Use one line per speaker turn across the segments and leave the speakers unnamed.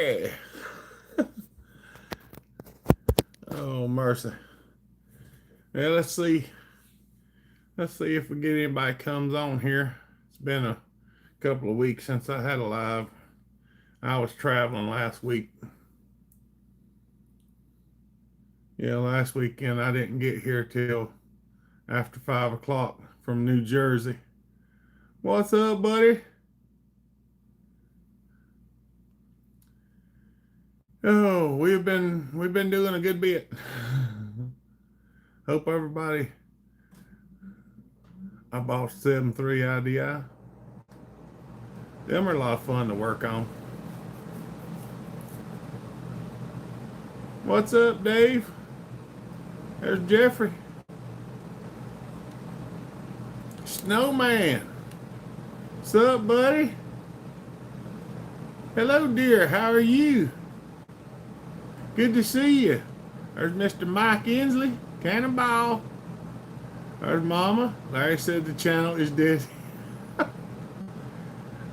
Larry. Oh, mercy. Yeah, let's see. Let's see if we get anybody comes on here. It's been a couple of weeks since I had a live. I was traveling last week. Yeah, last weekend I didn't get here till after 5 o'clock from New Jersey. What's up, buddy? Oh, we've been doing a good bit. Hope everybody. I bought 7.3 IDI. Them are a lot of fun to work on. What's up, Dave? There's Jeffrey. Snowman. What's up, buddy? Hello, dear. How are you? Good to see you. There's Mr. Mike Inslee. Cannonball. There's Mama. Larry said the channel is dead.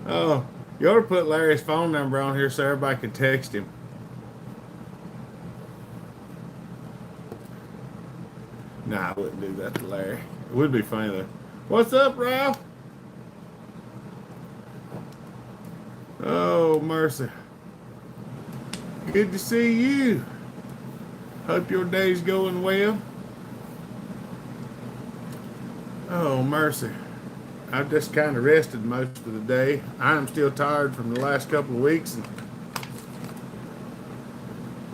Oh, you ought to put Larry's phone number on here so everybody can text him. Nah, I wouldn't do that to Larry. It would be funny though. What's up, Ralph? Oh, mercy. Good to see you. Hope your day's going well. Oh, mercy. I've just kind of rested most of the day. I am still tired from the last couple of weeks. And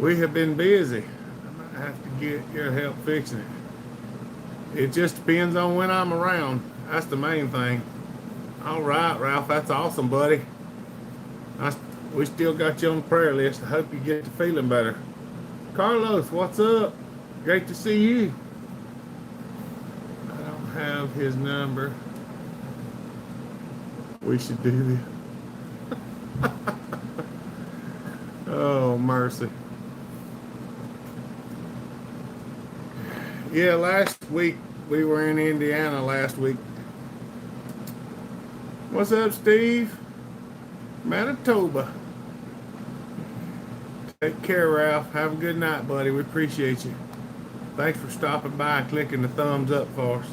we have been busy. I might have to get your help fixing it. It just depends on when I'm around. That's the main thing. All right, Ralph. That's awesome, buddy. We still got you on the prayer list. I hope you get to feeling better. Carlos, what's up? Great to see you. I don't have his number. We should do this. Oh, mercy. Yeah, last week we were in Indiana last week. What's up, Steve? Manitoba. Take care, Ralph. Have a good night, buddy. We appreciate you. Thanks for stopping by and clicking the thumbs up for us.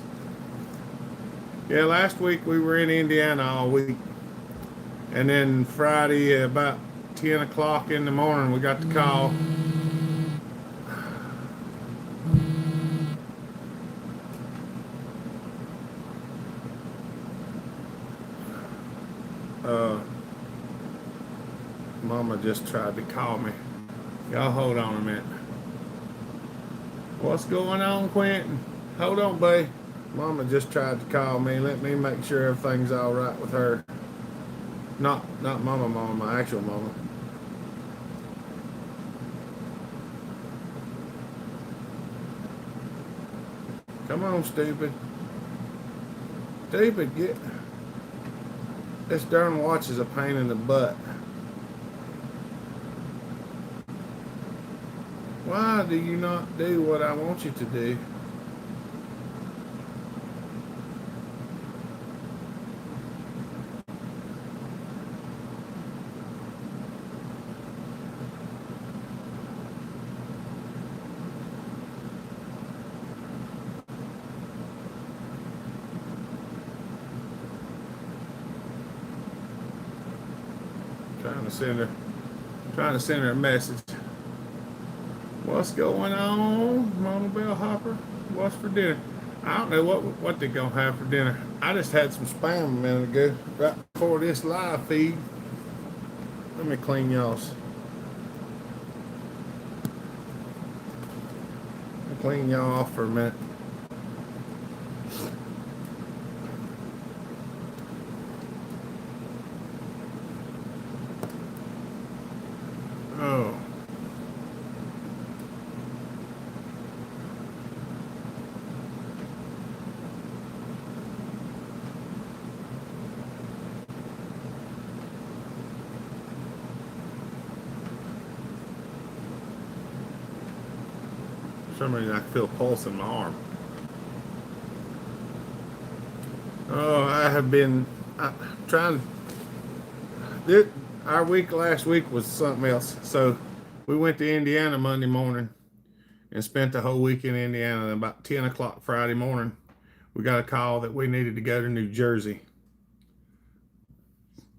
Yeah, last week we were in Indiana all week. And then Friday about 10 o'clock in the morning we got the call. Mama just tried to call me. Y'all hold on a minute. What's going on, Quentin? Hold on, babe. Mama just tried to call me. Let me make sure everything's all right with her. Not mama, my actual mama. Come on, stupid. Stupid, get... This darn watch is a pain in the butt. Why do you not do what I want you to do? Trying to send her a message. What's going on, Mama Bellhopper? What's for dinner? I don't know what they're gonna have for dinner. I just had some spam a minute ago, right before this live feed. Let me clean y'all's. I'll clean y'all off for a minute. Oh. For some reason I feel a pulse in my arm. Oh, I have been trying. Our week last week was something else. So we went to Indiana Monday morning and spent the whole week in Indiana. And about 10 o'clock Friday morning, we got a call that we needed to go to New Jersey.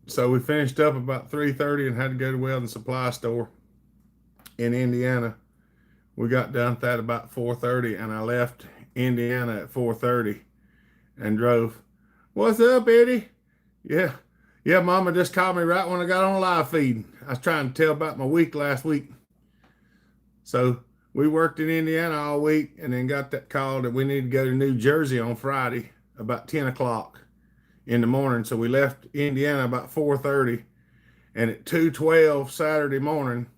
So we finished up about 3:30 and had to go to Weldon Supply Store in Indiana. We got done with that about 4:30, and I left Indiana at 4:30 and drove. What's up, Eddie? Yeah. Yeah, Mama just called me right when I got on live feed. I was trying to tell about my week last week. So we worked in Indiana all week and then got that call that we need to go to New Jersey on Friday about 10 o'clock in the morning. So we left Indiana about 4:30, and at 2:12 Saturday morning,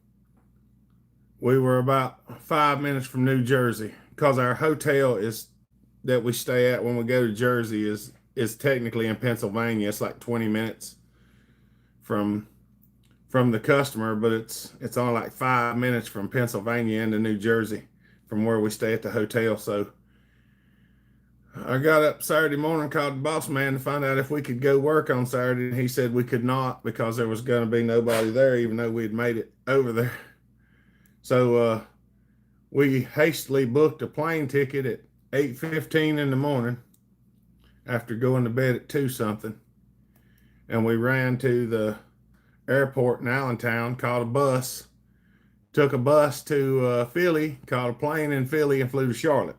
we were about 5 minutes from New Jersey because our hotel is that we stay at when we go to Jersey is technically in Pennsylvania. It's like 20 minutes from the customer, but it's only like 5 minutes from Pennsylvania into New Jersey from where we stay at the hotel. So I got up Saturday morning, called the boss man to find out if we could go work on Saturday, and he said we could not because there was going to be nobody there, even though we had made it over there. So we hastily booked a plane ticket at 8:15 in the morning after going to bed at 2 something. And we ran to the airport in Allentown, caught a bus, took a bus to Philly, caught a plane in Philly, and flew to Charlotte.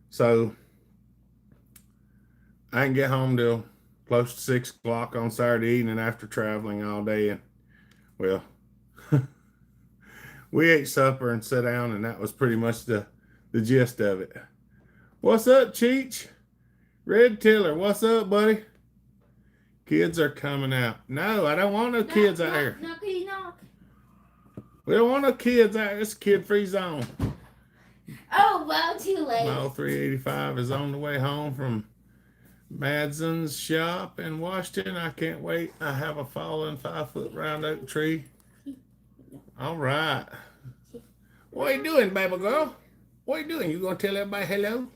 So I didn't get home till close to 6 o'clock on Saturday evening after traveling all day. And well, we ate supper and sat down, and that was pretty much the gist of it. What's up, Cheech? Red Tiller, what's up, buddy? Kids are coming out. No, I don't want no kids out here.
No, knock.
We don't want no kids out here. It's a kid-free zone.
Oh, well, too late.
Model 385 is on the way home from Madson's shop in Washington. I can't wait. I have a fallen 5-foot round oak tree. All right. What are you doing, baby girl? What are you doing? You gonna tell everybody hello?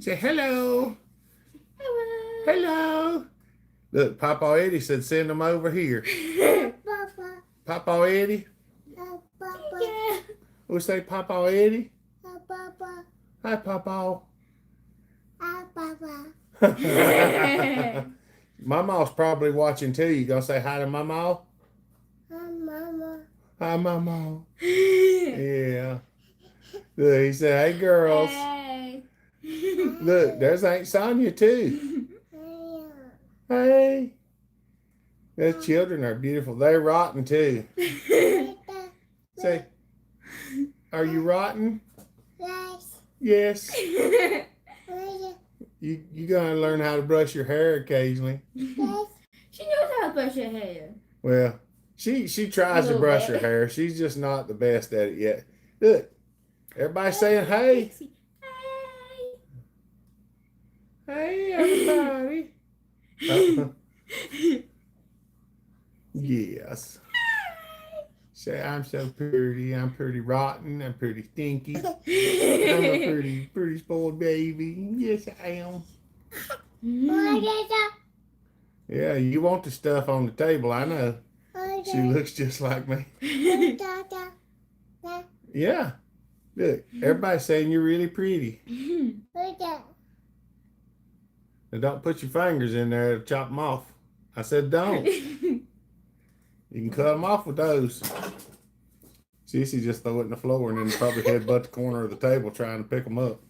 Say hello.
Hello.
Hello. Look, Papa Eddie said send them over here.
Papa.
Papa Eddie.
Papa.
Yeah.
We say Papa Eddie.
Papa.
Hi, Papa.
Papa.
Mama's probably watching too. You gonna say hi to Mama?
Mama.
Hi, Mama. Yeah. Look, he said, hey, girls.
Hey.
Look, there's Aunt Sonia too. Hey. Those children are beautiful. They're rotten too. Say, are you rotten?
Yes.
Yes. You gonna learn how to brush your hair occasionally.
Yes.
She knows how to brush her hair.
Well, she tries to brush her hair. She's just not the best at it yet. Look, everybody's saying hey.
Hey.
Hey, everybody. Yes. Say, I'm so pretty. I'm pretty rotten. I'm pretty stinky. I'm a pretty spoiled baby. Yes, I am. Yeah, you want the stuff on the table. I know. She looks just like me. Yeah. Look, everybody's saying you're really pretty. Now don't put your fingers in there to chop them off. I said don't. You can cut them off with those. Sissy just throw it in the floor and then probably headbutt the corner of the table trying to pick them up.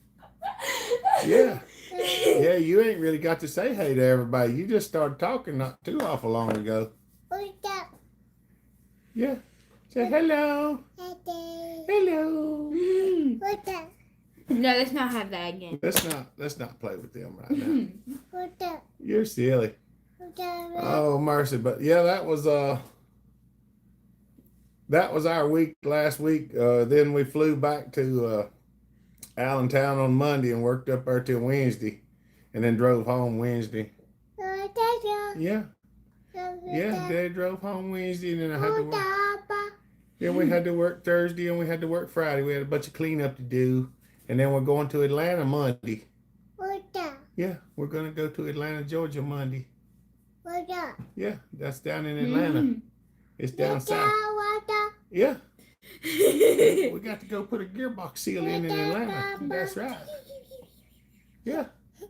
Yeah. Yeah, you ain't really got to say hey to everybody. You just started talking not too awful long ago. Yeah. Say hello. Hello.
No, let's not have that again.
Let's not play with them right now. You're silly. Oh mercy. But yeah, that was our week last week. Then we flew back to Allentown on Monday and worked up there till Wednesday, and then drove home Wednesday. Yeah. Yeah, Dad drove home Wednesday, and then I had to work. Yeah, we had to work Thursday and we had to work Friday. We had a bunch of cleanup to do, and then we're going to Atlanta Monday. Yeah, we're gonna go to Atlanta, Georgia Monday.
What's up?
Yeah, that's down in Atlanta.
Mm.
It's down south.
What's up?
Yeah, we got to go put a gearbox seal in Atlanta. That's right. Yeah.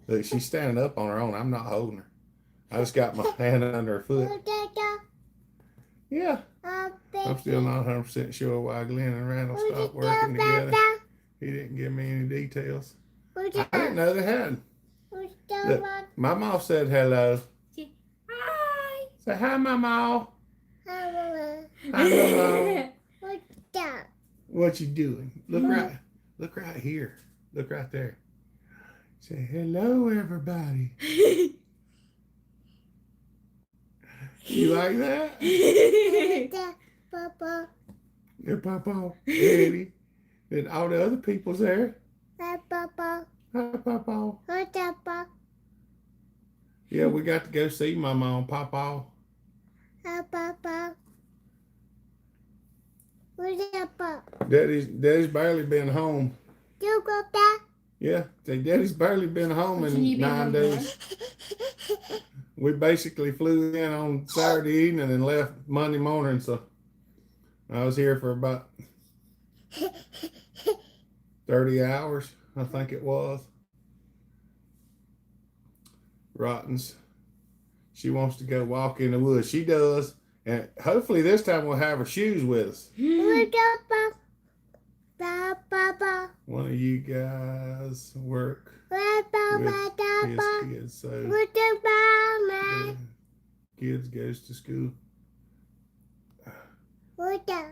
Look, she's standing up on her own. I'm not holding her. I just got my hand under her foot. Yeah. I'm still not 100% sure why Glenn and Randall stopped working together. He didn't give me any details. I didn't know they had. Look, my mom said hello.
Hi.
Say hi, Mama. Hi, Mama. What you doing? Look right here. Look right there. Say hello, everybody. You like that?
Papa.
Yeah, Papa, Eddie, and all the other people's there.
Hi, Papa.
Hi, Papa.
Hi, Papa.
Yeah, we got to go see Mama and Papa.
Hi, Papa. What's up, Papa?
Daddy's barely been home.
You go back?
Yeah, Daddy's barely been home in 9 days. We basically flew in on Saturday evening and left Monday morning, so I was here for about 30 hours, I think it was. Rottens, she wants to go walk in the woods. She does, and hopefully this time we'll have her shoes with us.
What's up, Papa?
One of you guys work
What's
with his
up,
kids, so
What's up,
the kids goes to school.
What's up?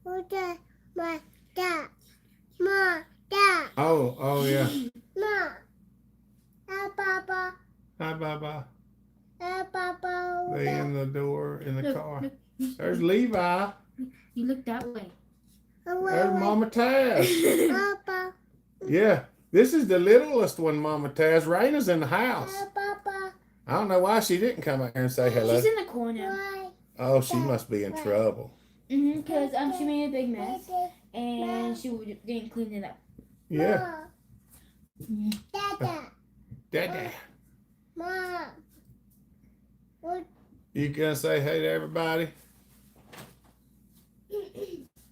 What's up, my dad? Mom, Dad.
Oh yeah.
Mom. Hi, Papa.
Hi, Baba.
Hi, Papa.
They in the door in the
Look,
car.
look.
There's Levi.
You look that way.
There's Mama Taz.
Papa.
Yeah, this is the littlest one, Mama Taz. Raina's in the house.
Hi, Papa.
I don't know why she didn't come out here and say hello.
She's in the corner.
Why?
Oh, she must be in trouble.
Because she made a big mess and she didn't clean it up.
Yeah.
Dada.
Dada.
Mom. What?
You gonna say hey to everybody?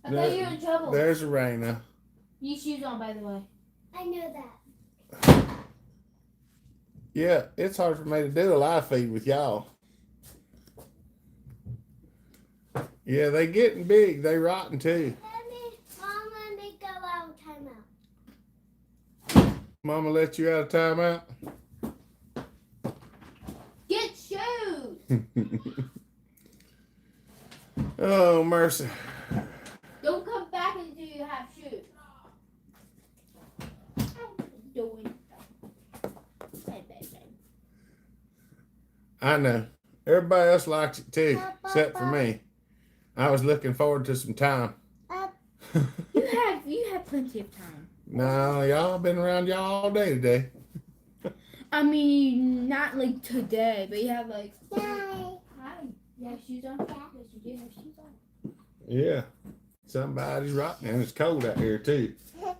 I thought you were in trouble.
There's Raina.
You shoes on, by the way.
I know that.
Yeah, it's hard for me to do a live feed with y'all. Yeah, they getting big. They rotten too.
Mom, let me go out of timeout.
Mama let you out of timeout?
Get shoes!
Oh, mercy.
Don't come back until you have shoes. Doing.
I know. Everybody else likes it too, except for me. I was looking forward to some time.
You have plenty of time.
No, y'all been around y'all all day today.
I mean, not like today, but you have like.
Hi.
Hi. You have shoes on? Yes, you do have shoes on.
Yeah. Somebody's rotten, and it's cold out here too.
And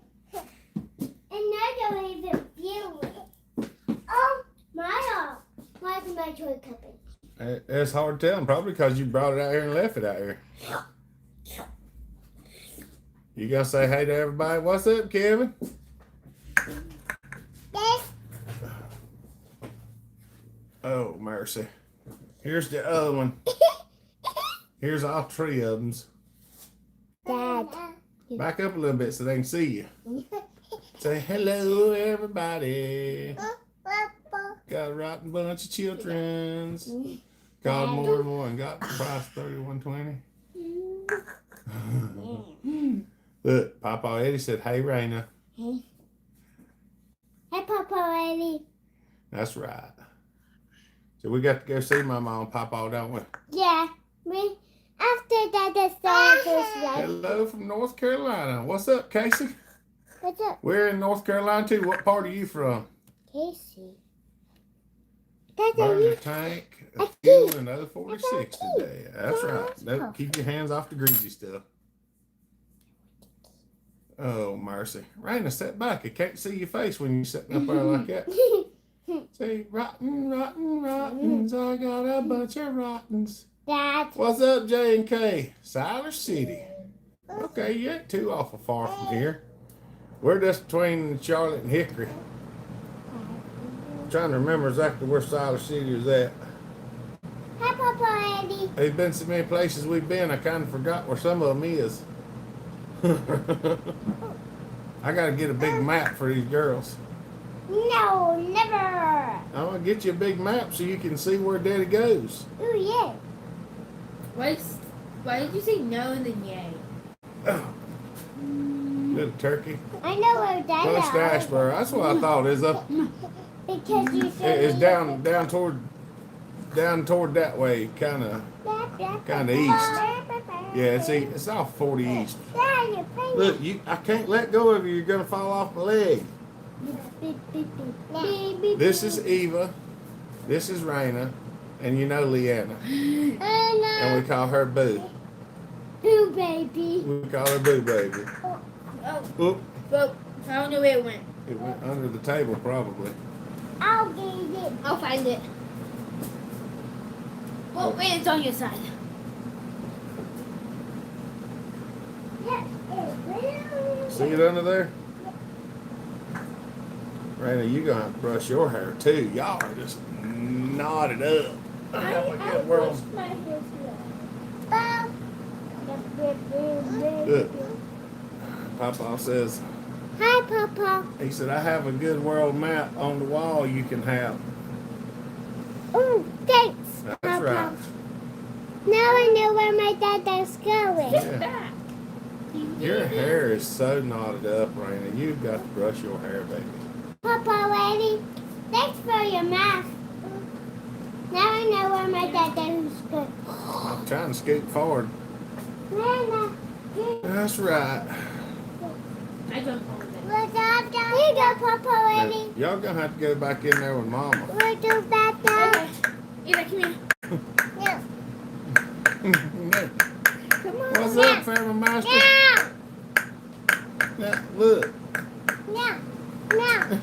I don't even feel it. Oh, my my toy cupboard.
It's hard to tell, probably because you brought it out here and left it out here. You gonna say hey to everybody? What's up, Kevin?
This.
Oh, mercy. Here's the other one. Here's all three of them.
Dad.
Back up a little bit so they can see you. Say hello, everybody. Got a rotten bunch of childrens. Called more and more and got the price $31.20. Look, Papa Eddie said, hey, Raina.
Hey, Papa Eddie.
That's right. So we got to go see my mom and Papa, don't we?
Yeah. Me. After that, the service, right?
Hello from North Carolina. What's up, Casey?
What's up,
We're in North Carolina, too. What part are you from?
Casey? That's
Burn
a
the tank of fuel in 046 today. That's right. Don't keep your hands off the greasy stuff. Oh, mercy. Raina, sit back. I can't see your face when you're sitting up there like that. Say, rotten, rotten, rottens. I got a bunch of rottens.
Dad.
What's up, J and K? Siler City. Okay, you ain't too awful far from here. We're just between Charlotte and Hickory. I'm trying to remember exactly where Siler City is at.
Hi, Papa Eddie.
There's been so many places we've been, I kind of forgot where some of them is. I got to get a big map for these girls.
No, never.
I'm going to get you a big map so you can see where Daddy goes.
Ooh, yeah.
Why did you say no and then yay?
Little turkey.
I know where Dad
Close to Ashburn. That's what I thought. Is up.
Because you said
It's down toward that way, kind of east. Yeah, it's off 40 east. Look, I can't let go of you. You're gonna fall off my leg. This is Eva. This is Raina, and you know Leanna, and we call her Boo.
Boo, baby.
We call her Boo Baby. Oop.
Well, I don't know where it went.
It went under the table probably.
I'll get it.
I'll find it. Well, wait, it's on your side.
See it under there? Raina, you're gonna have to brush your hair too. Y'all are just knotted up. World. Look, Papa says,
Hi, Papa.
he said, I have a good world map on the wall you can have.
Oh, thanks,
That's
Papa.
right.
Now I know where my dada's going.
Yeah. Your hair is so knotted up, Raina. You've got to brush your hair, baby.
Papa, lady, thanks for your math. Now I know where my dada's going.
I'm trying to scoot forward.
Nana,
That's right.
I don't hold it.
here you go, Papa, lady.
Y'all gonna have to go back in there with Mama.
We'll do that now.
Okay. Eva, come here.
No. Come on.
What's
now.
up, Family Master?
Now.
Now, look.
Now. Now.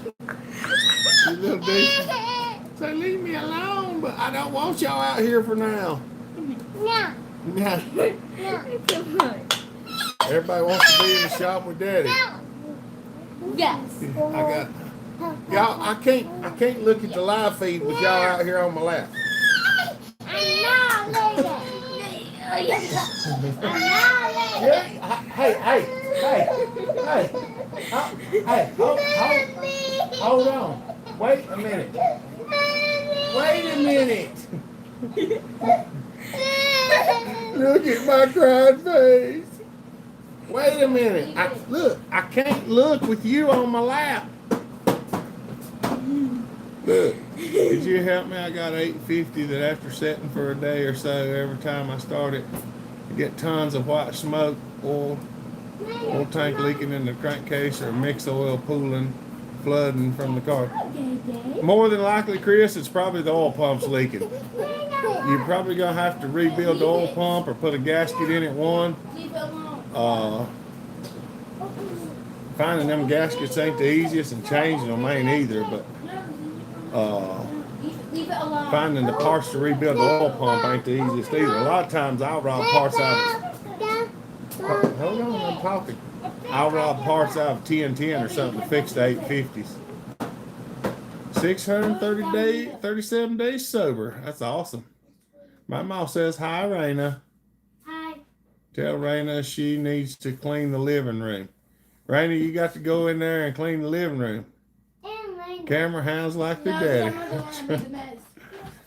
You little bitch. Say, leave me alone, but I don't want y'all out here for now.
Now.
Yeah.
Now.
Come on.
Everybody wants to be in the shop with Daddy.
Yes.
I got y'all. I can't look at the live feed with y'all out here on my lap.
I'm not later. I'm not later.
Yeah. Hey. Hold on. Wait a minute. Wait a minute. Look at my crying face. Wait a minute. I can't look with you on my lap. Look, could you help me? I got $8.50 that after setting for a day or so, every time I start it, I get tons of white smoke, oil tank leaking in the crankcase, or mix oil pooling, flooding from the car. More than likely, Chris, it's probably the oil pump's leaking. You're probably gonna have to rebuild the oil pump or put a gasket in it. Finding them gaskets ain't the easiest, and changing them ain't either. But
Leave it alone.
finding the parts to rebuild the oil pump ain't the easiest either. A lot of times I'll rob parts out of. Hold on, I'm talking. I'll rob parts out of 1010 or something to fix the 850s. 37 days sober. That's awesome. My mom says, hi, Raina.
Hi.
Tell Raina she needs to clean the living room. Raina, you got to go in there and clean the living room. Camera hands like their daddy.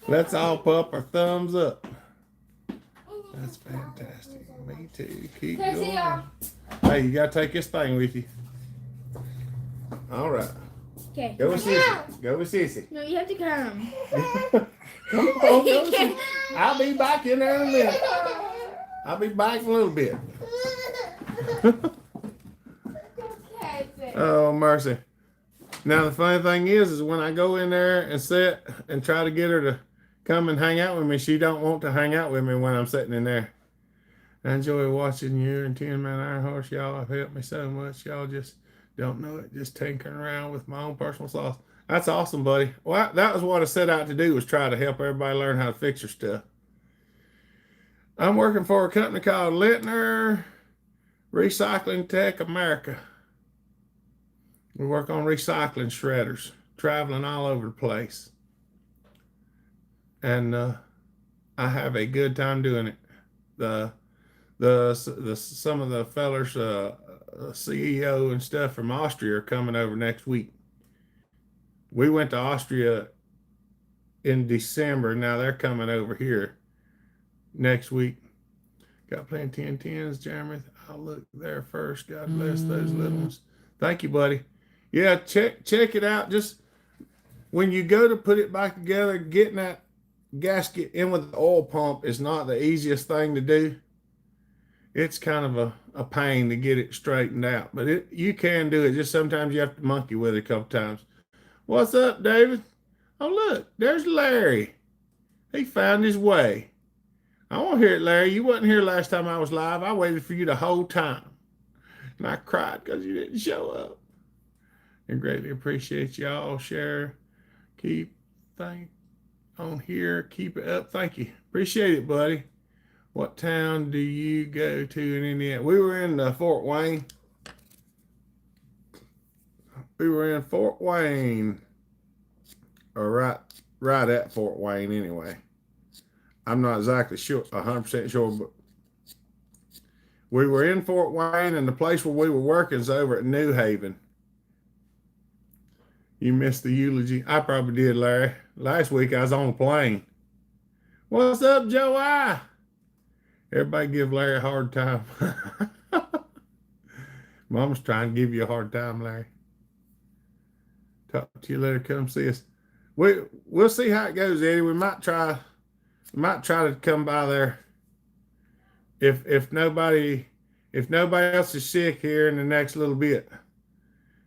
Let's all put our thumbs up. That's fantastic. Me too. Keep going. Hey, you got to take this thing with you. All right.
Okay.
Go with Sissy. Go with Sissy.
No, you have to come.
Come on, go with Sissy. I'll be back in there in a minute. I'll be back in a little bit. Oh, mercy. Now, the funny thing is when I go in there and sit and try to get her to come and hang out with me, she don't want to hang out with me when I'm sitting in there. I enjoy watching you and 10 Man Iron Horse. Y'all have helped me so much. Y'all just don't know it. Just tinkering around with my own personal sauce. That's awesome, buddy. Well, that was what I set out to do, was try to help everybody learn how to fix their stuff. I'm working for a company called Lintner Recycling Tech America. We work on recycling shredders, traveling all over the place. And I have a good time doing it. Some of the fellers, CEO and stuff from Austria are coming over next week. We went to Austria in December. Now they're coming over here next week. Got playing 10-10s, Jeremy. I'll look there first. God bless those little ones. Thank you, buddy. Yeah, check it out. Just when you go to put it back together, getting that gasket in with the oil pump is not the easiest thing to do. It's kind of a pain to get it straightened out, but you can do it. Just sometimes you have to monkey with it a couple times. What's up, David? Oh, look, there's Larry. He found his way. I want to hear it, Larry. You wasn't here last time I was live. I waited for you the whole time, and I cried because you didn't show up. And greatly appreciate y'all. Share, keep thing on here. Keep it up. Thank you. Appreciate it, buddy. What town do you go to in Indiana? We were in Fort Wayne. We were in Fort Wayne, or right at Fort Wayne anyway. I'm not exactly sure, 100% sure, but we were in Fort Wayne, and the place where we were working is over at New Haven. You missed the eulogy. I probably did, Larry. Last week I was on a plane. What's up, Joe? Everybody give Larry a hard time. Mama's trying to give you a hard time, Larry. Talk to you later. Come see us. We'll see how it goes, Eddie. We might try to come by there. If nobody else is sick here in the next little bit.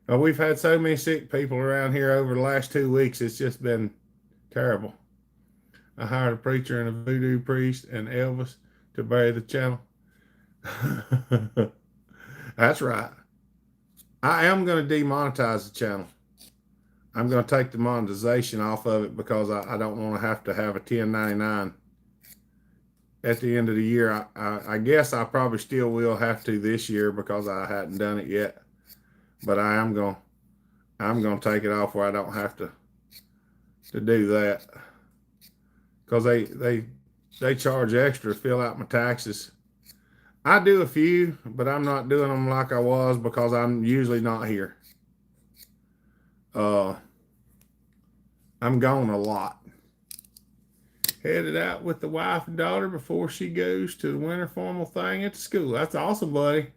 We've had so many sick people around here over the last 2 weeks. It's just been terrible. I hired a preacher and a voodoo priest and Elvis to bury the channel. That's right. I am going to demonetize the channel. I'm going to take the monetization off of it because I don't want to have a 1099 at the end of the year. I guess I probably still will have to this year because I hadn't done it yet. But I'm going to take it off where I don't have to do that. Because they charge extra to fill out my taxes. I do a few, but I'm not doing them like I was because I'm usually not here. I'm gone a lot. Headed out with the wife and daughter before she goes to the winter formal thing at the school. That's awesome, buddy.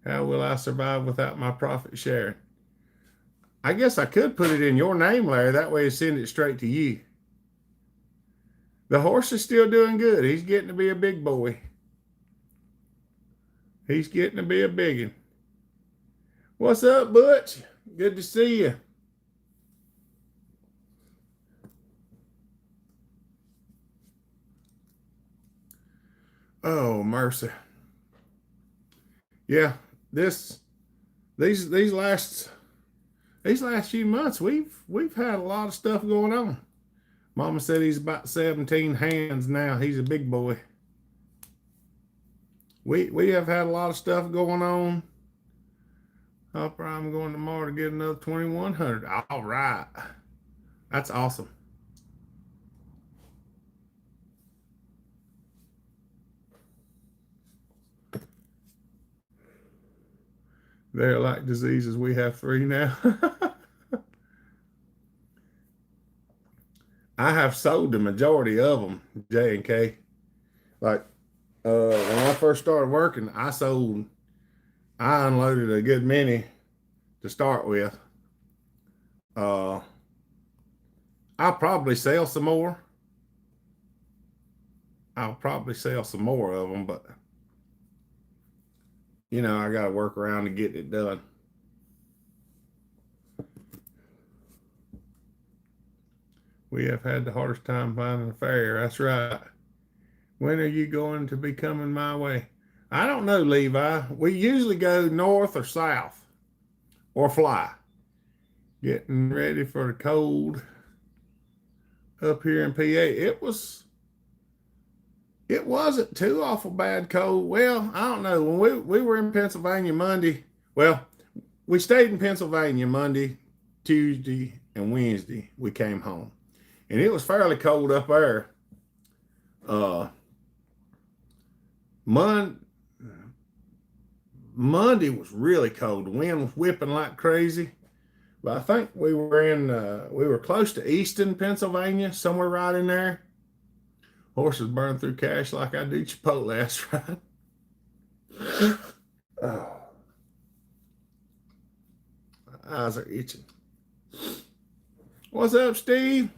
How will I survive without my profit sharing? I guess I could put it in your name, Larry. That way I send it straight to you. The horse is still doing good. He's getting to be a big boy. He's getting to be a biggin. What's up, Butch? Good to see you. Oh, mercy. Yeah, these last few months we've had a lot of stuff going on. Mama said he's about 17 hands now. He's a big boy. We have had a lot of stuff going on. Hopper, I'm going tomorrow to get another 2100. All right. That's awesome. They're like diseases. We have 3 now. I have sold the majority of them, J and K. Like when I first started working, I unloaded a good many to start with. I'll probably sell some more. I'll probably sell some more of them, but I got to work around to get it done. We have had the hardest time finding a fare. That's right. When are you going to be coming my way? I don't know, Levi. We usually go north or south or fly. Getting ready for the cold up here in PA. It wasn't too awful bad cold. Well, I don't know. When we were in Pennsylvania Monday, well, we stayed in Pennsylvania Monday, Tuesday, and Wednesday. We came home. And it was fairly cold up there. Monday was really cold. The wind was whipping like crazy. But I think we were close to Easton, Pennsylvania, somewhere right in there. Horses burn through cash like I do Chipotle. That's right. Oh, my eyes are itching. What's up, Steve?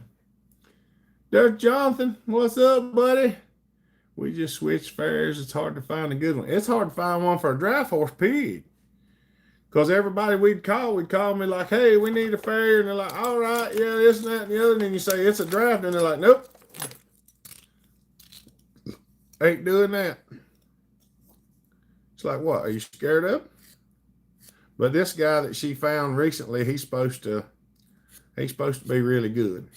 There's Jonathan. What's up, buddy? We just switched fares. It's hard to find a good one. It's hard to find one for a draft horse, period. Because everybody we'd call me like, hey, we need a fare. And they're like, all right, yeah, this and that and the other. And then you say, it's a draft. And they're like, nope. Ain't doing that. It's like, what? Are you scared of? But this guy that she found recently, he's supposed to be really good.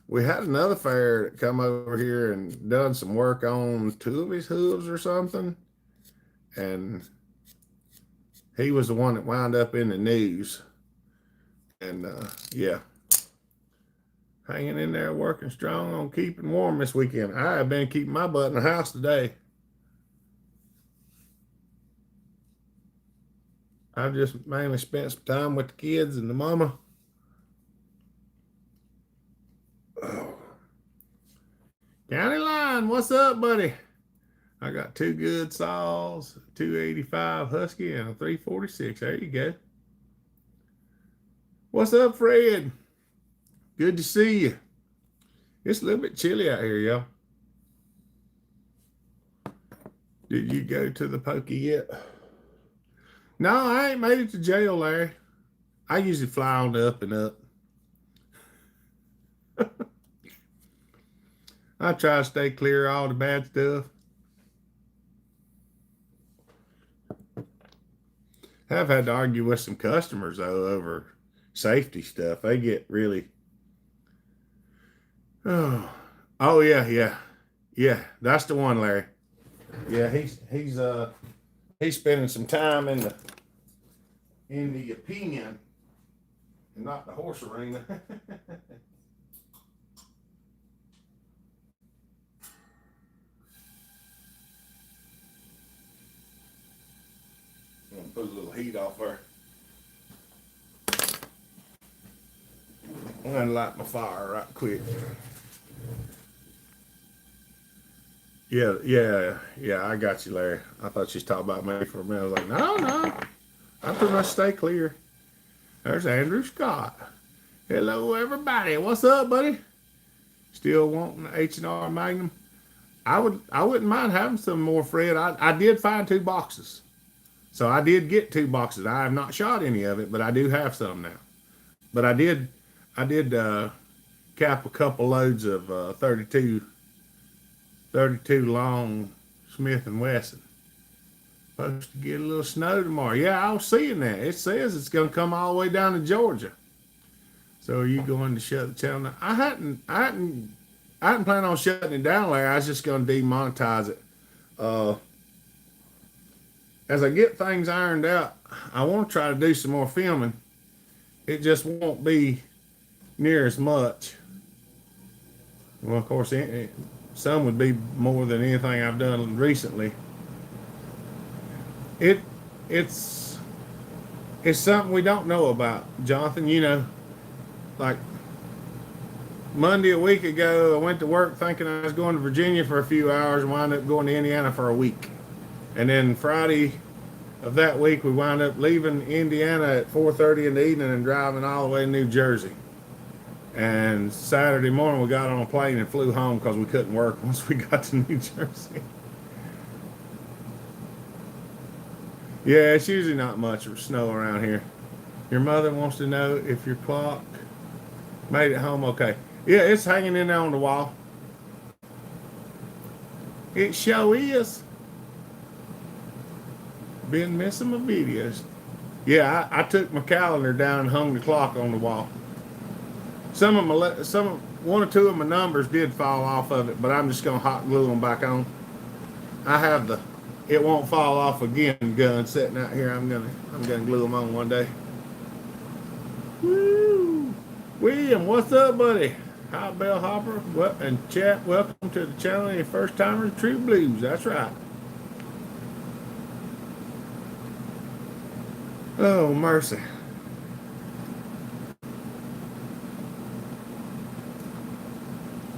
We had another fare that come over here and done some work on 2 of his hooves or something. And he was the one that wound up in the news. And yeah, hanging in there, working strong on keeping warm this weekend. I have been keeping my butt in the house today. I've just mainly spent some time with the kids and the mama. Oh. County Line, what's up, buddy? I got 2 good saws, 285 Husky, and a 346. There you go. What's up, Fred? Good to see you. It's a little bit chilly out here, y'all. Did you go to the pokey yet? No, I ain't made it to jail, Larry. I usually fly on the up and up. I try to stay clear of all the bad stuff. I've had to argue with some customers, though, over safety stuff. They get really... Oh yeah. That's the one, Larry. Yeah, he's spending some time in the pen and not the horse arena. I'm gonna put a little heat off there. I'm gonna light my fire right quick. Yeah, I got you, Larry. I thought she was talking about me for a minute. I was like, no. I pretty much stay clear. There's Andrew Scott. Hello, everybody. What's up, buddy? Still wanting the H&R Magnum? I wouldn't mind having some more, Fred. I did find 2 boxes. So I did get 2 boxes. I have not shot any of it, but I do have some now. But I did cap a couple loads of 32 long Smith & Wesson. Supposed to get a little snow tomorrow. Yeah, I was seeing that. It says it's going to come all the way down to Georgia. So are you going to shut the channel down? I hadn't planned on shutting it down, Larry. I was just going to demonetize it. As I get things ironed out, I want to try to do some more filming. It just won't be near as much. Well, of course, some would be more than anything I've done recently. It's something we don't know about, Jonathan. You know, like Monday a week ago, I went to work thinking I was going to Virginia for a few hours and wound up going to Indiana for a week. And then Friday of that week, we wound up leaving Indiana at 4:30 in the evening and driving all the way to New Jersey. And Saturday morning, we got on a plane and flew home because we couldn't work once we got to New Jersey. Yeah, it's usually not much snow around here. Your mother wants to know if your clock made it home okay. Yeah, it's hanging in there on the wall. It sure is. Been missing my videos. Yeah, I took my calendar down and hung the clock on the wall. One or two of my numbers did fall off of it, but I'm just gonna hot glue them back on. I have the it won't fall off again gun sitting out here. I'm gonna glue them on one day. Woo! William, what's up, buddy? Hi, Bellhopper. And chat, welcome to the channel. Any first timers, True Blues. That's right. Oh, mercy.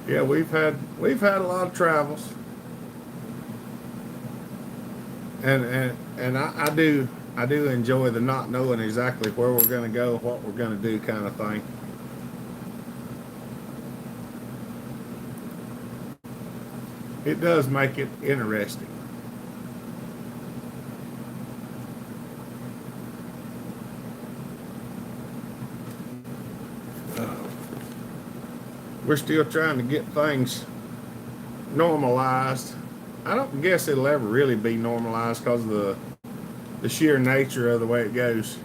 Yeah, we've had a lot of travels. And I do enjoy the not knowing exactly where we're gonna go, what we're gonna do kind of thing. It does make it interesting. We're still trying to get things normalized. I don't guess it'll ever really be normalized because of the sheer nature of the way it goes.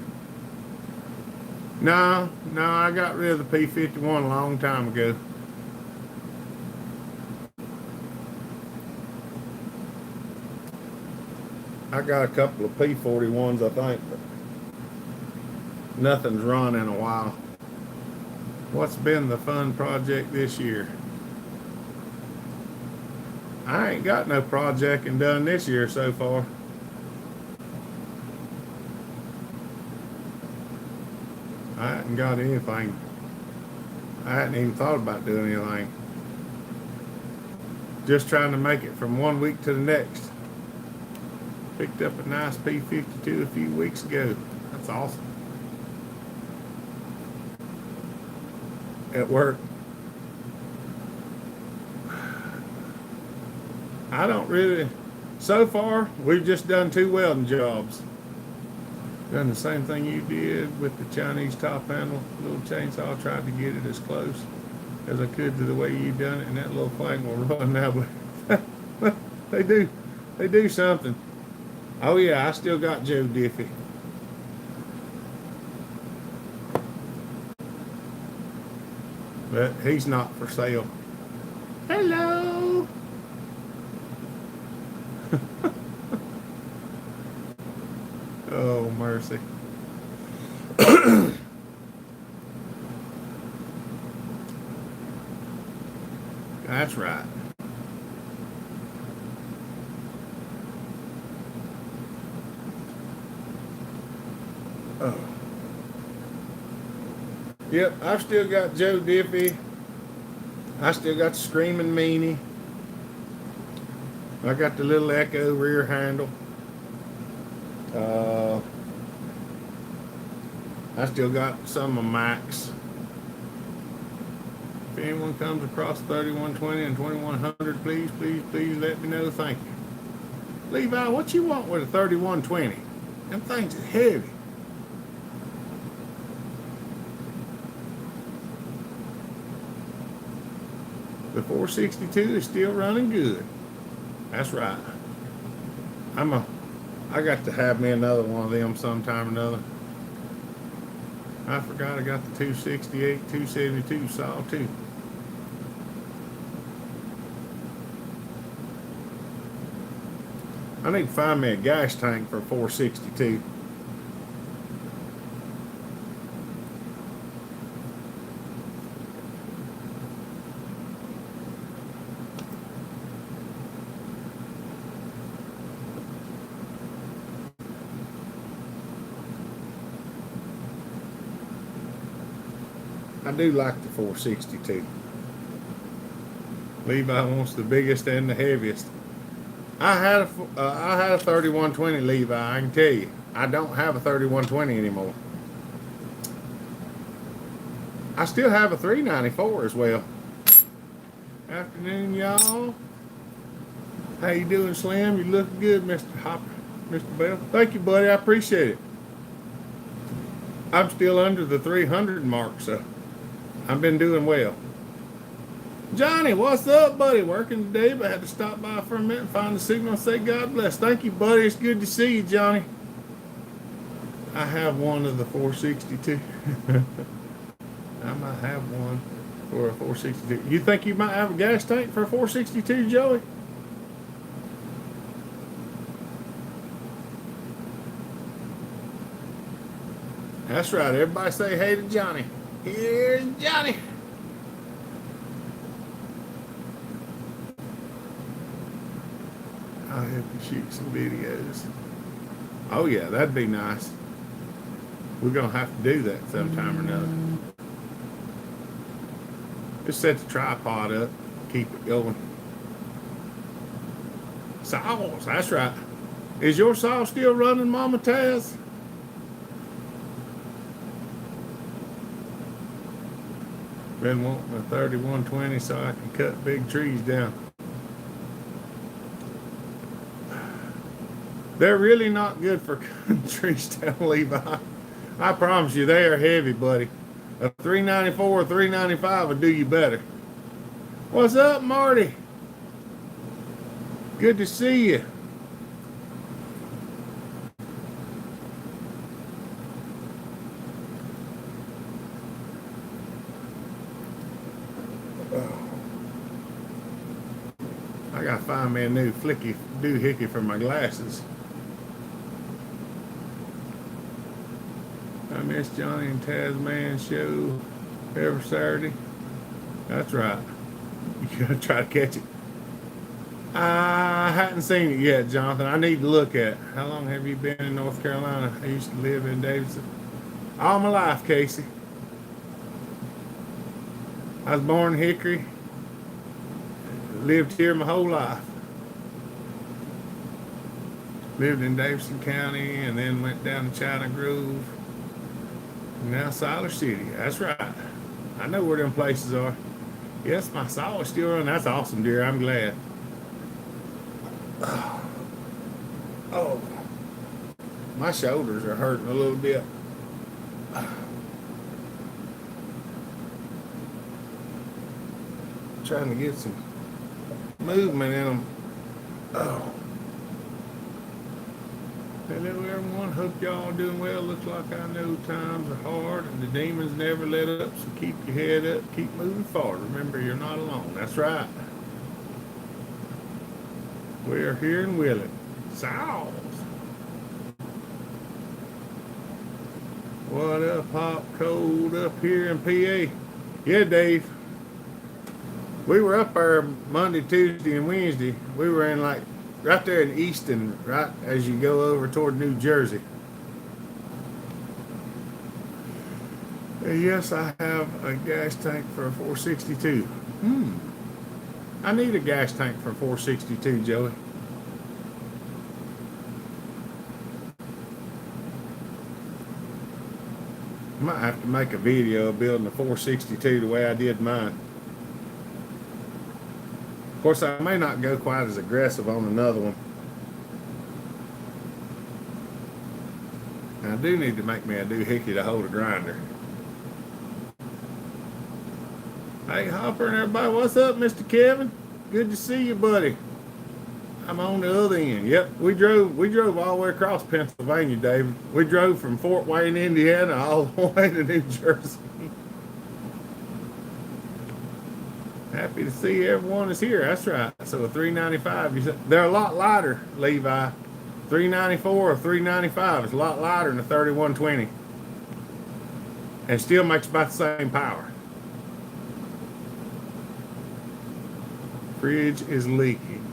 No, I got rid of the P51 a long time ago. I got a couple of P41s, I think, but nothing's run in a while. What's been the fun project this year? I ain't got no projecting done this year so far. I hadn't got anything. I hadn't even thought about doing anything. Just trying to make it from one week to the next. Picked up a nice P52 a few weeks ago. That's awesome. At work. I don't really, so far, we've just done 2 welding jobs. Done the same thing you did with the Chinese top handle, little chainsaw, tried to get it as close as I could to the way you done it, and that little thing will run now, but they do something. Oh yeah, I still got Joe Diffie. But he's not for sale. Hello. Oh, mercy. That's right. Oh. Yep, I've still got Joe Diffie. I still got the Screaming Meanie. I got the little Echo rear handle. I still got some of Max. If anyone comes across 3120 and 2100, please let me know. Thank you. Levi, what you want with a 3120? Them things are heavy. The 462 is still running good. That's right. I got to have me another one of them sometime or another. I forgot I got the 268, 272 saw too. I need to find me a gas tank for 462. I do like the 462. Levi wants the biggest and the heaviest. I had a 3120 Levi. I can tell you, I don't have a 3120 anymore. I still have a 394 as well. Afternoon, y'all. How you doing, Slim? You look good, Mr. Hopper, Mr. Bell. Thank you, buddy. I appreciate it. I'm still under the 300 mark, so I've been doing well. Johnny, what's up, buddy? Working today, but I had to stop by for a minute and find the signal and say God bless. Thank you, buddy. It's good to see you, Johnny. I have one of the 462. I might have one for a 462. You think you might have a gas tank for a 462, Joey? That's right. Everybody say hey to Johnny. Here's Johnny. I'll help you shoot some videos. Oh yeah, that'd be nice. We're gonna have to do that sometime or another. Just set the tripod up, keep it going. Saws, that's right. Is your saw still running, Mama Taz? Been wanting a 3120 so I can cut big trees down. They're really not good for cutting trees down, Levi. I promise you, they are heavy, buddy. A 394 or 395 would do you better. What's up, Marty? Good to see you. I gotta find me a new flicky doohickey for my glasses. I miss Johnny and Tasman show every Saturday. That's right. You gotta try to catch it. I hadn't seen it yet, Jonathan. I need to look at it. How long have you been in North Carolina? I used to live in Davidson. All my life, Casey. I was born in Hickory. Lived here my whole life. Lived in Davidson County and then went down to China Grove. Now Siler City. That's right. I know where them places are. Yes, my saw is still running. That's awesome, dear. I'm glad. Oh, my shoulders are hurting a little bit. Trying to get some movement in them. Oh. Hello everyone, hope y'all doing well. Looks like I know times are hard and the demons never let up, so keep your head up, keep moving forward. Remember, you're not alone. That's right. We're here in Willett. Saws. What up, Pop? Cold up here in PA. Yeah, Dave. We were up there Monday, Tuesday, and Wednesday. We were in like right there in Easton, right as you go over toward New Jersey. Yes, I have a gas tank for a 462. I need a gas tank for 462, Joey. Might have to make a video of building a 462 the way I did mine. Of course, I may not go quite as aggressive on another one. I do need to make me a doohickey to hold a grinder. Hey, Hopper and everybody, what's up, Mr. Kevin? Good to see you, buddy. I'm on the other end. Yep, we drove all the way across Pennsylvania, David. We drove from Fort Wayne, Indiana, all the way to New Jersey. Happy to see everyone is here. That's right. So a 395. They're a lot lighter, Levi. 394 or 395 is a lot lighter than a 3120, and still makes about the same power. Fridge is leaking.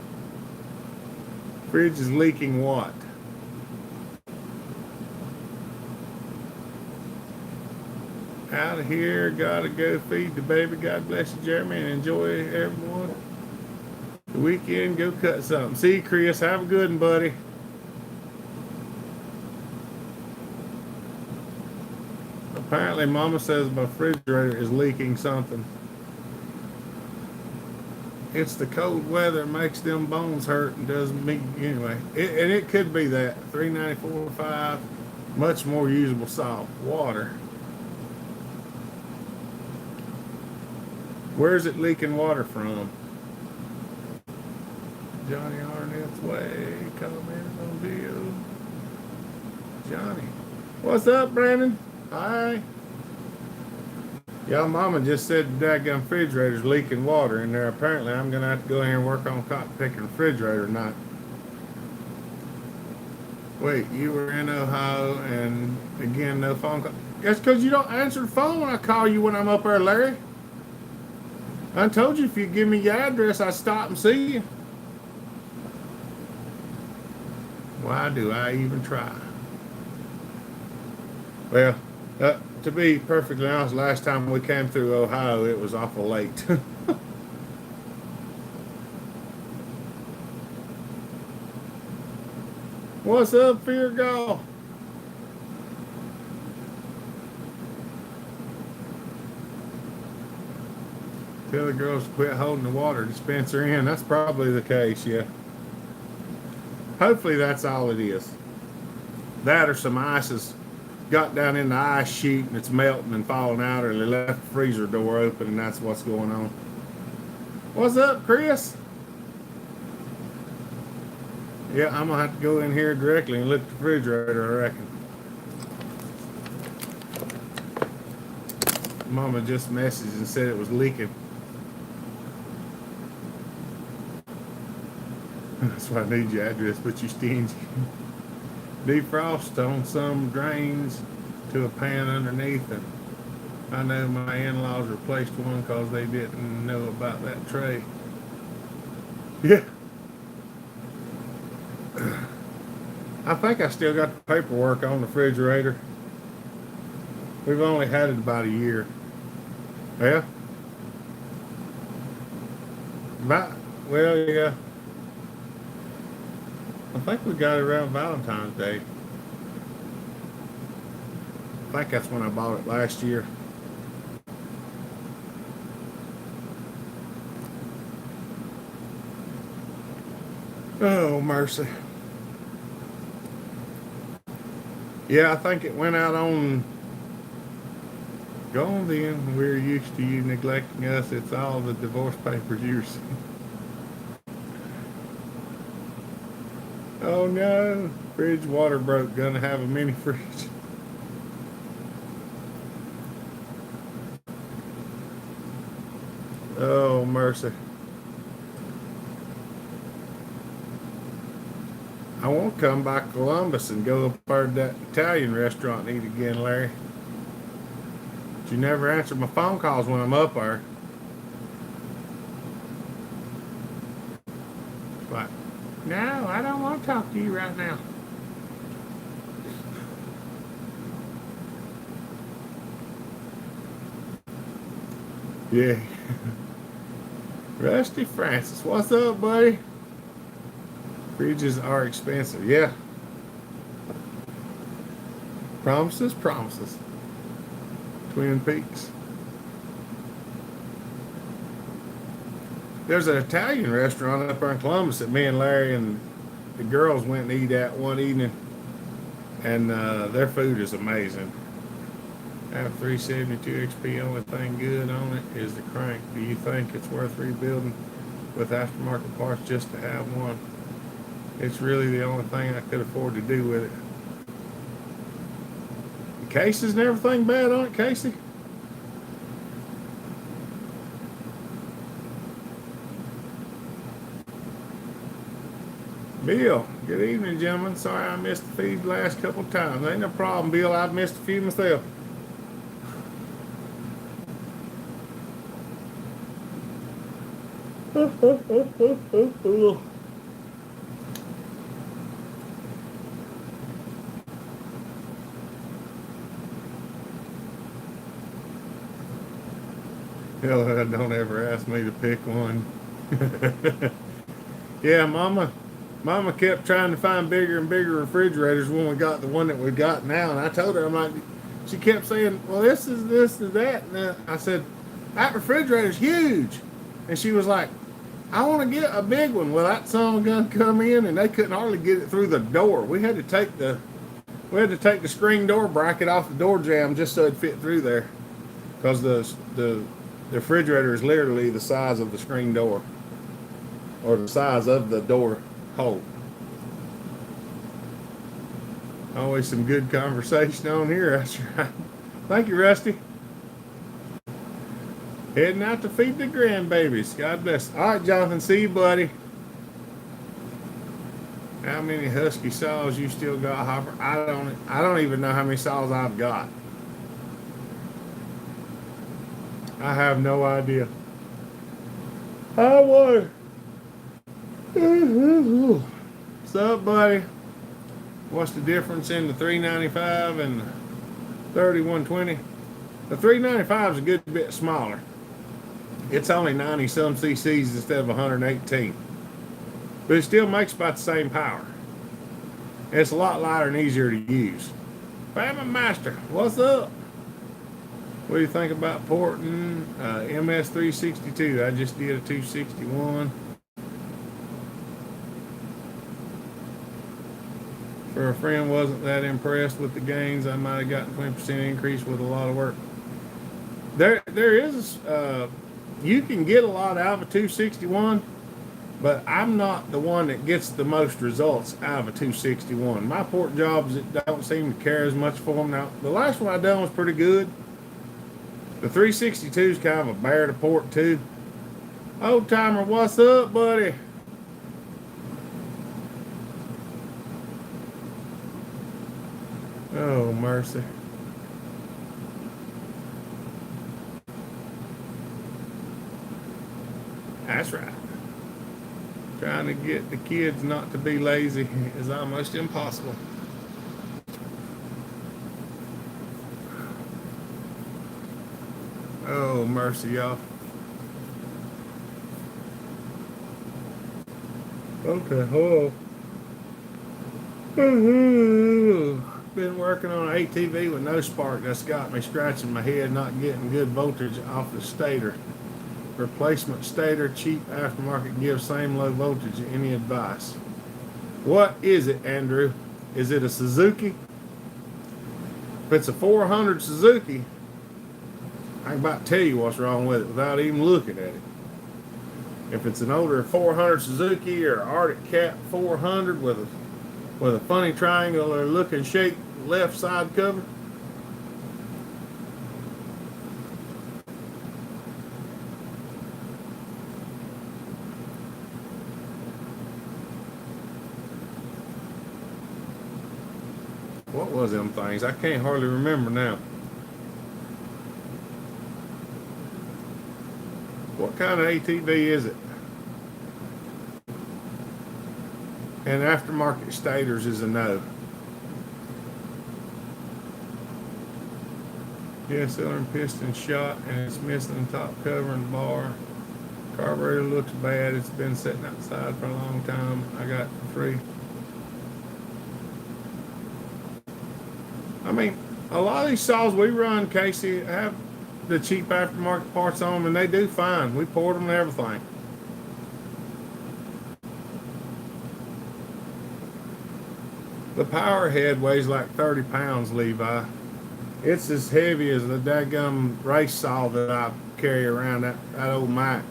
Fridge is leaking what? Out of here, gotta go feed the baby. God bless you, Jeremy, and enjoy everyone. The weekend, go cut something. See you, Chris. Have a good one, buddy. Apparently, Mama says my refrigerator is leaking something. It's the cold weather that makes them bones hurt and doesn't mean anyway. And it could be that 394.5, much more usable salt water. Where's it leaking water from? Johnny Arnett's way commented on video. Johnny, What's up, Brandon? Hi. Y'all mama just said the daggone refrigerator's leaking water in there. Apparently, I'm going to have to go in here and work on cotton picking refrigerator tonight. Wait, you were in Ohio and again, no phone call. That's because you don't answer the phone when I call you when I'm up there, Larry. I told you if you give me your address, I'd stop and see you. Why do I even try? Well, to be perfectly honest, last time we came through Ohio, it was awful late. What's up, Fear Gall? Tell the girls to quit holding the water dispenser in. That's probably the case, yeah. Hopefully that's all it is. That or some ice has got down in the ice sheet and it's melting and falling out, or they left the freezer door open and that's what's going on. What's up, Chris? Yeah, I'm gonna have to go in here directly and look at the refrigerator, I reckon. Mama just messaged and said it was leaking. That's why I need your address, but you stingy. Defrost on some drains to a pan underneath, and I know my in-laws replaced one because they didn't know about that tray. Yeah. I think I still got the paperwork on the refrigerator. We've only had it about a year. Yeah? Well, yeah. I think we got it around Valentine's Day. I think that's when I bought it last year. Oh, mercy. Yeah, I think it went out on... Go on then. We're used to you neglecting us. It's all the divorce papers you're seeing. Oh no, fridge water broke. Gonna have a mini fridge. Oh mercy. I won't come by Columbus and go up there to that Italian restaurant and eat again, Larry. But you never answer my phone calls when I'm up there. Like, no, I don't want to talk to you right now. Yeah. Rusty Francis, what's up, buddy? Fridges are expensive, yeah. Promises, promises. Twin Peaks. There's an Italian restaurant up there in Columbus that me and Larry and the girls went and eat at one evening, and their food is amazing. I have 372 XP. Only thing good on it is the crank. Do you think it's worth rebuilding with aftermarket parts just to have one? It's really the only thing I could afford to do with it. The cases and everything bad on it, Casey? Bill, good evening, gentlemen. Sorry I missed the feed the last couple of times. Ain't no problem, Bill. I've missed a few myself. Hell, don't ever ask me to pick one. Yeah, Mama kept trying to find bigger and bigger refrigerators when we got the one that we got now, and I told her, I'm like, she kept saying, well, this is this and that, and I said, that refrigerator's huge, and she was like, I want to get a big one. Well, that son of a gun come in, and they couldn't hardly get it through the door. We had to take the screen door bracket off the door jamb just so it fit through there, because the refrigerator is literally the size of the screen door, or the size of the door hole. Always some good conversation on here. That's right. Thank you, Rusty. Heading out to feed the grandbabies. God bless. All right, Jonathan. See you, buddy. How many husky saws you still got, Hopper? I don't even know how many saws I've got. I have no idea. I wonder. What's up, buddy? What's the difference in the 395 and the 3120? The 395 is a good bit smaller. It's only 90 some cc's instead of 118. But it still makes about the same power. It's a lot lighter and easier to use. Family Master, what's up? What do you think about porting MS362? I just did a 261. For a friend wasn't that impressed with the gains, I might have gotten 20% increase with a lot of work. There is, you can get a lot out of a 261, but I'm not the one that gets the most results out of a 261. My port jobs don't seem to care as much for them. Now, the last one I done was pretty good. The 362 is kind of a bear to port too. Old timer, what's up, buddy? Oh, mercy. That's right. Trying to get the kids not to be lazy is almost impossible. Oh, mercy, y'all. Okay, hold on. Been working on an ATV with no spark. That's got me scratching my head, not getting good voltage off the stator. Replacement stator, cheap aftermarket, gives same low voltage. Any advice? What is it, Andrew? Is it a Suzuki? If it's a 400 Suzuki, I can about tell you what's wrong with it without even looking at it. If it's an older 400 Suzuki or Arctic Cat 400 with a funny triangular looking shaped left side cover, what was them things? I can't hardly remember now. What kind of ATV is it? And aftermarket stators is a no. Yeah, cylinder and piston shot and it's missing the top cover and bar. Carburetor looks bad. It's been sitting outside for a long time. I got it for free. I mean, a lot of these saws we run, Casey, have the cheap aftermarket parts on them, and they do fine. We poured them and everything. The power head weighs like 30 pounds, Levi. It's as heavy as the daggum race saw that I carry around, that old Mac.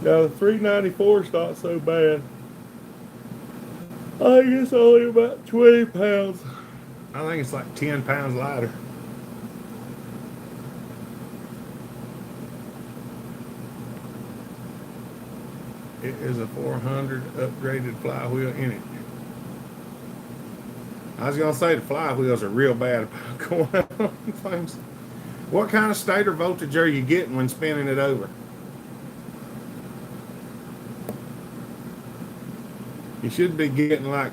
No, the 394 is not so bad. I think it's only about 20 pounds. I think it's like 10 pounds lighter. It is a 400 upgraded flywheel in it. I was going to say the flywheels are real bad about going out on things. What kind of stator voltage are you getting when spinning it over? You should be getting like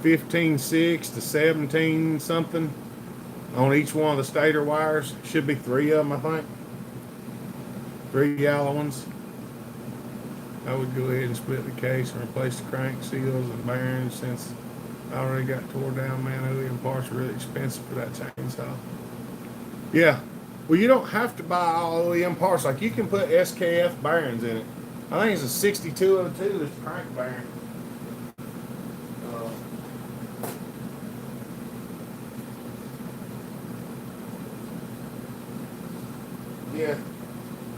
15.6 to 17 something on each one of the stator wires. Should be 3 of them, I think. 3 yellow ones. I would go ahead and split the case and replace the crank seals and bearings since I already got tore down. Man, OEM parts are really expensive for that chainsaw. Yeah. Well, you don't have to buy all OEM parts. Like, you can put SKF bearings in it. I think it's a 6202 is the crank bearing. Yeah.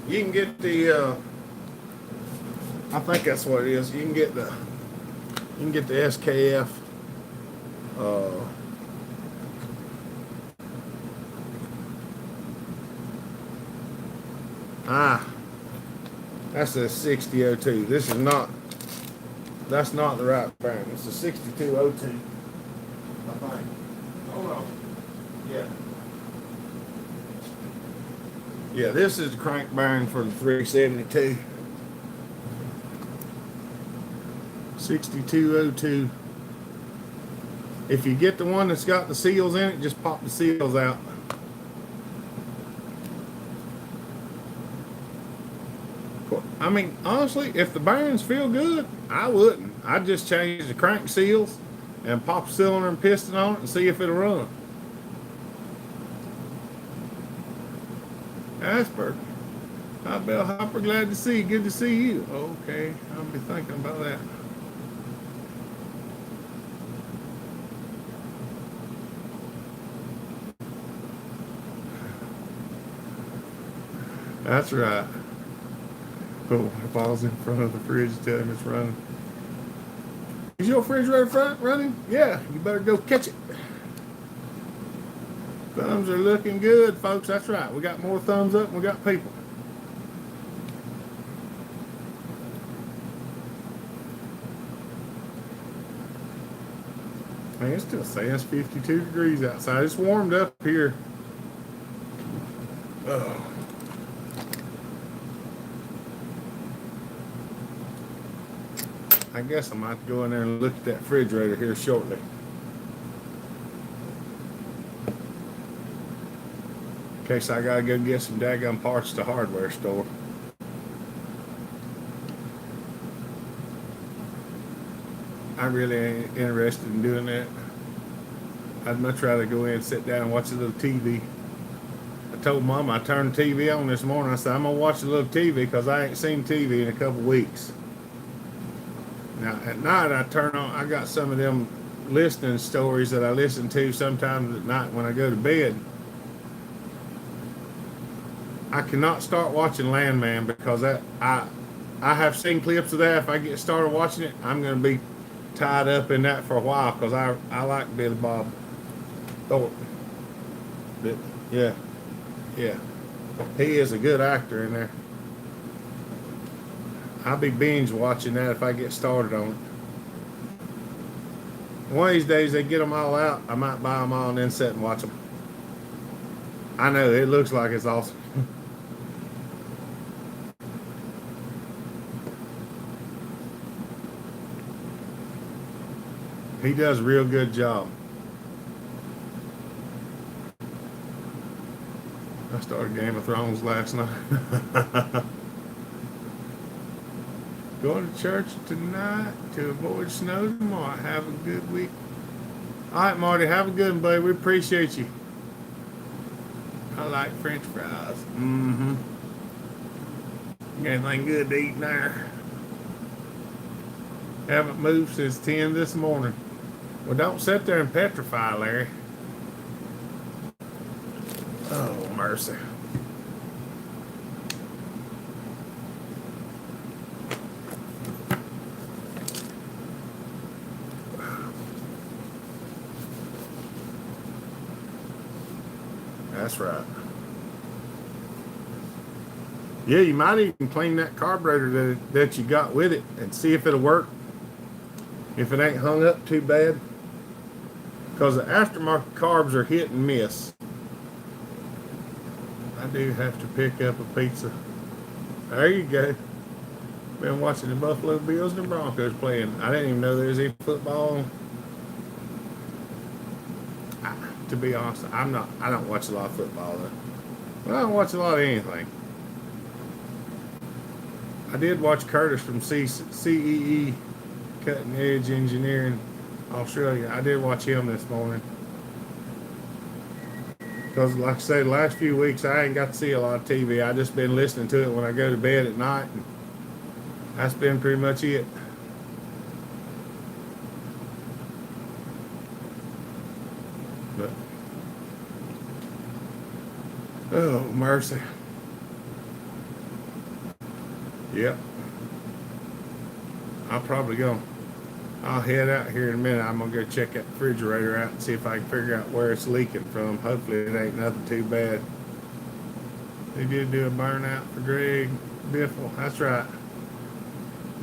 You can get the, I think that's what it is. You can get the can get the SKF. That's a 6002. This is not. That's not the right bearing. It's a 6202. I think. Hold on. Yeah. Yeah, this is the crank bearing for the 372. 6202. If you get the one that's got the seals in it, just pop the seals out. I mean, honestly, if the bearings feel good, I wouldn't. I'd just change the crank seals and pop a cylinder and piston on it and see if it'll run. Asper. Hi, Bellhopper. Glad to see you. Good to see you. Okay, I'll be thinking about that. That's right. Oh, if I was in front of the fridge, tell him it's running. Is your refrigerator front running? Yeah, you better go catch it. Thumbs are looking good, folks. That's right. We got more thumbs up and we got people. Man, it's still saying it's 52 degrees outside. It's warmed up here. Oh. I guess I might go in there and look at that refrigerator here shortly. In case I gotta go get some daggum parts at the hardware store. I really ain't interested in doing that. I'd much rather go in and sit down and watch a little TV. I told Mom I turned the TV on this morning. I said, I'm gonna watch a little TV because I ain't seen TV in a couple weeks. Now at night I got some of them listening stories that I listen to sometimes at night when I go to bed. I cannot start watching Landman because I have seen clips of that. If I get started watching it, I'm going to be tied up in that for a while because I like Billy Bob Thornton. But yeah, he is a good actor in there. I'll be binge watching that if I get started on it. One of these days they get them all out. I might buy them all and then sit and watch them. I know, it looks like it's awesome. He does a real good job. I started Game of Thrones last night. Going to church tonight to avoid snow tomorrow. Have a good week. All right, Marty, have a good one, buddy. We appreciate you. I like French fries. Mm-hmm. Anything good to eat there? Haven't moved since 10 this morning. Well, don't sit there and petrify, Larry. Oh, mercy. That's right. Yeah, you might even clean that carburetor that you got with it and see if it'll work. If it ain't hung up too bad. Because the aftermarket carbs are hit and miss. I do have to pick up a pizza. There you go. Been watching the Buffalo Bills and the Broncos playing. I didn't even know there was any football on. To be honest, I don't watch a lot of football though. Well, I don't watch a lot of anything. I did watch Curtis from CEE, Cutting Edge Engineering, Australia. I did watch him this morning. Because like I said, the last few weeks I ain't got to see a lot of TV. I just been listening to it when I go to bed at night. And that's been pretty much it. But, oh, mercy. Yep. I'll probably go. I'll head out here in a minute. I'm gonna go check that refrigerator out and see if I can figure out where it's leaking from. Hopefully it ain't nothing too bad. They did do a burnout for Greg Biffle. That's right.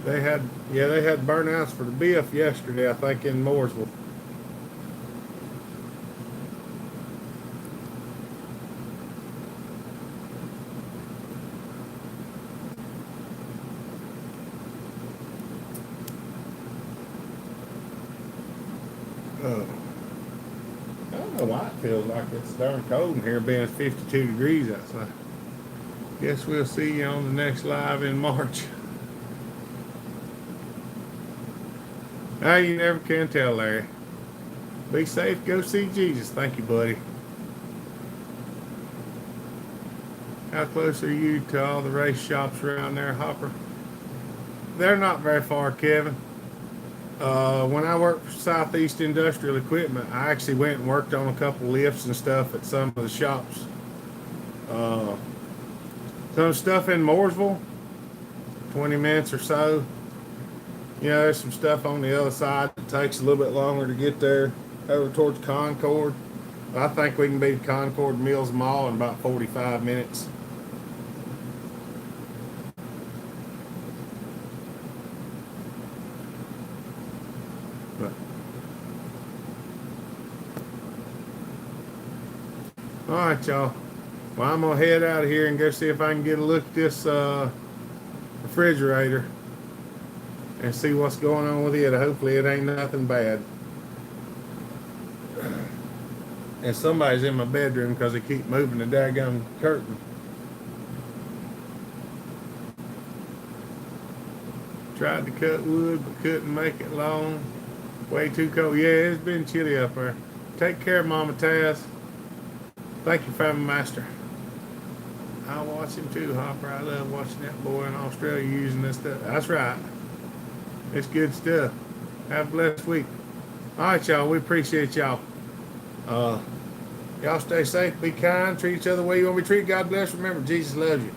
They had burnouts for the Biff yesterday, I think, in Mooresville. Oh. I don't know why it feels like it's darn cold in here, being 52 degrees outside. Guess we'll see you on the next live in March. Hey, you never can tell, Larry. Be safe. Go see Jesus. Thank you, buddy. How close are you to all the race shops around there, Hopper? They're not very far, Kevin. When I worked for Southeast Industrial Equipment, I actually went and worked on a couple lifts and stuff at some of the shops. Some stuff in Mooresville, 20 minutes or so. You know, there's some stuff on the other side that takes a little bit longer to get there, over towards Concord. I think we can be to Concord Mills Mall in about 45 minutes. But, all right, y'all. Well, I'm going to head out of here and go see if I can get a look at this refrigerator and see what's going on with it. Hopefully it ain't nothing bad. And somebody's in my bedroom because they keep moving the daggone curtain. Tried to cut wood but couldn't make it long. Way too cold. Yeah, it's been chilly up there. Take care, Mama Taz. Thank you, Family Master. I watch him too, Hopper. I love watching that boy in Australia using this stuff. That's right. It's good stuff. Have a blessed week. All right, y'all. We appreciate y'all. Y'all stay safe. Be kind. Treat each other the way you want to be treated. God bless. Remember, Jesus loves you.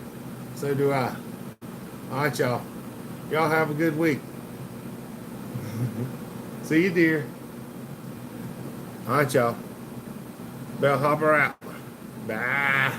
So do I. All right, y'all. Y'all have a good week. See you, dear. All right, y'all. Bellhopper out. Bye.